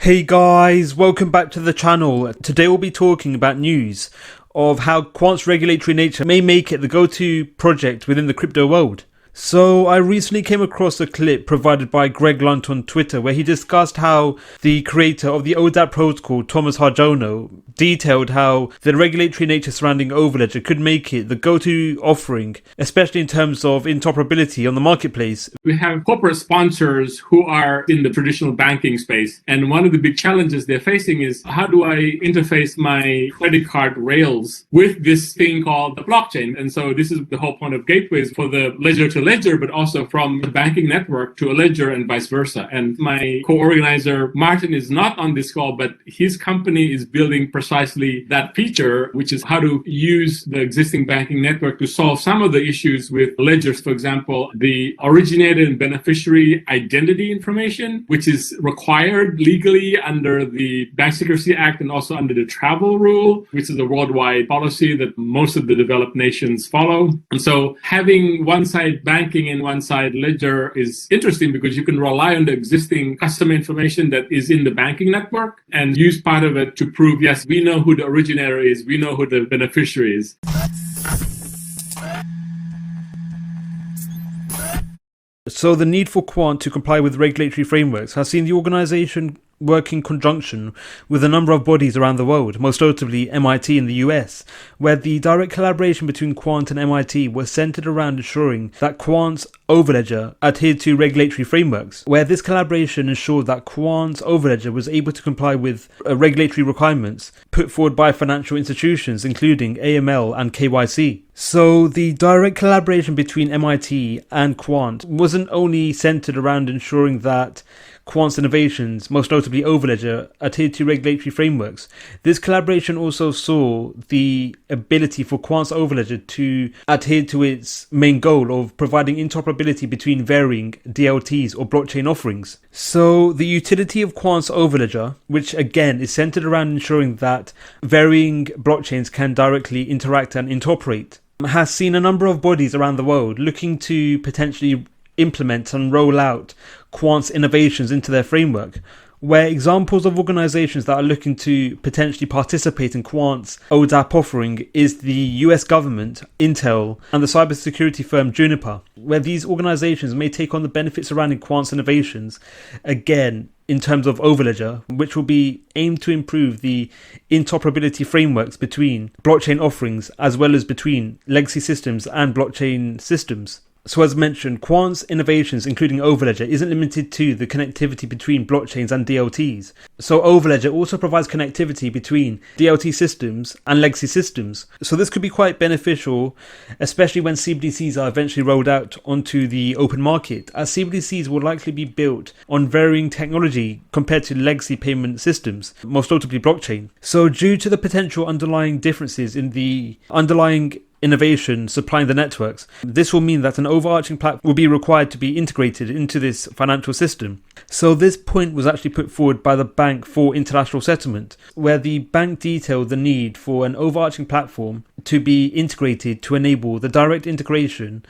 Hey guys, welcome back to the channel. Today we'll be talking about news of how Quant's regulatory nature may make it the go-to project within the crypto world. So I recently came across a clip provided by Greg Lunt on Twitter where he discussed how the creator of the ODAP protocol, Thomas Harjono, detailed how the regulatory nature surrounding overledger could make it the go-to offering, especially in terms of interoperability on the marketplace. We have corporate sponsors who are in the traditional banking space. And one of the big challenges they're facing is, how do I interface my credit card rails with this thing called the blockchain? And so this is the whole point of gateways for the ledger to ledger, but also from the banking network to a ledger and vice versa. And my co-organizer, Martin, is not on this call, but his company is building precisely that feature, which is how to use the existing banking network to solve some of the issues with ledgers. For example, the originator and beneficiary identity information, which is required legally under the Bank Secrecy Act and also under the travel rule, which is a worldwide policy that most of the developed nations follow. And so having one side banking and one side ledger is interesting because you can rely on the existing customer information that is in the banking network and use part of it to prove, yes, we know who the originator is, we know who the beneficiary is. So the need for Quant to comply with regulatory frameworks has seen the organization work in conjunction with a number of bodies around the world, most notably MIT in the US, where the direct collaboration between Quant and MIT was centered around ensuring that Quant's overledger adhered to regulatory frameworks, where this collaboration ensured that Quant's overledger was able to comply with regulatory requirements put forward by financial institutions, including AML and KYC. So the direct collaboration between MIT and Quant wasn't only centered around ensuring that Quant's innovations, most notably overledger, adhered to regulatory frameworks. This collaboration also saw the ability for Quant's overledger to adhere to its main goal of providing interoperability between varying DLTs or blockchain offerings. So the utility of Quant's overledger, which again is centered around ensuring that varying blockchains can directly interact and interoperate, has seen a number of bodies around the world looking to potentially implement and roll out Quant's innovations into their framework, where examples of organizations that are looking to potentially participate in Quant's ODAP offering is the US government, Intel, and the cybersecurity firm Juniper, where these organizations may take on the benefits surrounding Quant's innovations, again, in terms of overledger, which will be aimed to improve the interoperability frameworks between blockchain offerings as well as between legacy systems and blockchain systems. So as mentioned, Quant's innovations, including overledger, isn't limited to the connectivity between blockchains and DLTs. So overledger also provides connectivity between DLT systems and legacy systems. So this could be quite beneficial, especially when CBDCs are eventually rolled out onto the open market, as CBDCs will likely be built on varying technology compared to legacy payment systems, most notably blockchain. So due to the potential underlying differences in the underlying innovation supplying the networks, this will mean that an overarching platform will be required to be integrated into this financial system. So this point was actually put forward by the Bank for International Settlement, where the bank detailed the need for an overarching platform to be integrated to enable the direct integration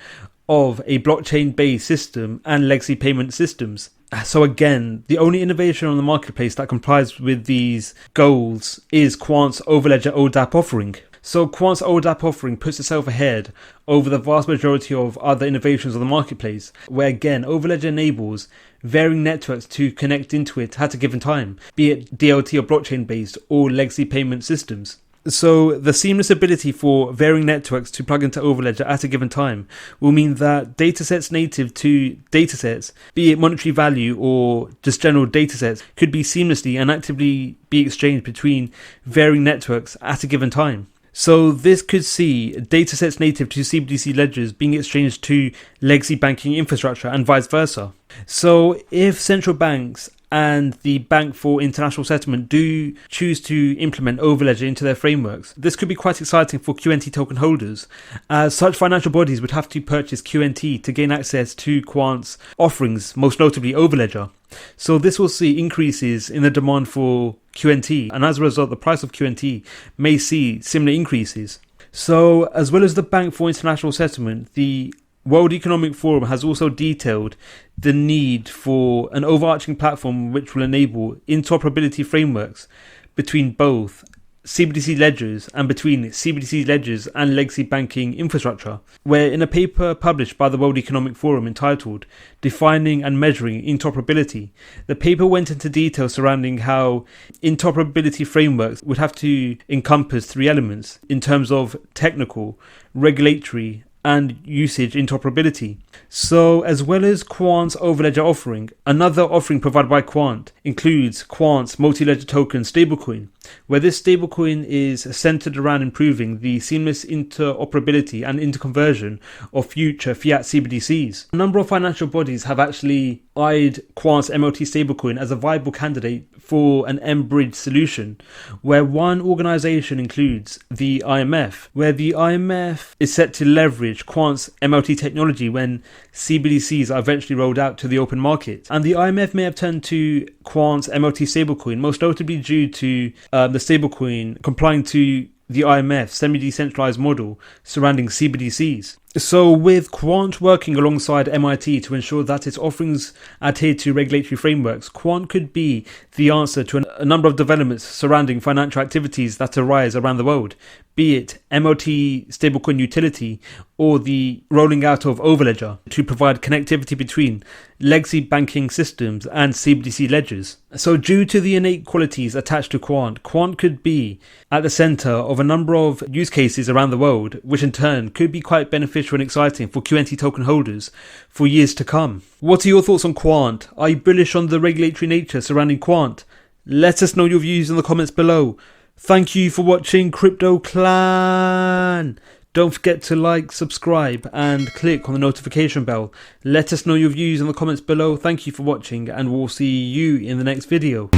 of a blockchain-based system and legacy payment systems. So again, the only innovation on the marketplace that complies with these goals is Quant's overledger ODAP offering. So Quant's ODAP offering puts itself ahead over the vast majority of other innovations on the marketplace, where again, overledger enables varying networks to connect into it at a given time, be it DLT or blockchain based or legacy payment systems. So the seamless ability for varying networks to plug into overledger at a given time will mean that datasets native to datasets, be it monetary value or just general datasets, could be seamlessly and actively be exchanged between varying networks at a given time. So this could see datasets native to CBDC ledgers being exchanged to legacy banking infrastructure and vice versa. So if central banks and the Bank for International Settlement do choose to implement overledger into their frameworks, this could be quite exciting for QNT token holders, as such financial bodies would have to purchase QNT to gain access to Quant's offerings, most notably overledger. So this will see increases in the demand for QNT, and as a result the price of QNT may see similar increases. So as well as the Bank for International Settlement, the World Economic Forum has also detailed the need for an overarching platform which will enable interoperability frameworks between both CBDC ledgers and between CBDC ledgers and legacy banking infrastructure, where in a paper published by the World Economic Forum entitled Defining and Measuring Interoperability, the paper went into detail surrounding how interoperability frameworks would have to encompass three elements in terms of technical, regulatory, and usage interoperability. So, as well as Quant's overledger offering, another offering provided by Quant includes Quant's multi-ledger token stablecoin, where this stablecoin is centered around improving the seamless interoperability and interconversion of future fiat CBDCs. A number of financial bodies have actually eyed Quant's MLT stablecoin as a viable candidate for an M-bridge solution, where one organization includes the IMF, where the IMF is set to leverage Quant's MLT technology when CBDCs are eventually rolled out to the open market. And the IMF may have turned to Quant's MLT stablecoin, most notably due to the stablecoin complying to the IMF's semi-decentralized model surrounding CBDCs. So with Quant working alongside MIT to ensure that its offerings adhere to regulatory frameworks, Quant could be the answer to a number of developments surrounding financial activities that arise around the world, be it MLT stablecoin utility or the rolling out of overledger to provide connectivity between legacy banking systems and CBDC ledgers. So due to the innate qualities attached to Quant, Quant could be at the center of a number of use cases around the world, which in turn could be quite beneficial and exciting for QNT token holders for years to come. What are your thoughts on Quant? Are you bullish on the regulatory nature surrounding Quant? Let us know your views in the comments below. Thank you for watching, Crypto Clan. Don't forget to like, subscribe and click on the notification bell. Let us know your views in the comments below. Thank you for watching and we'll see you in the next video.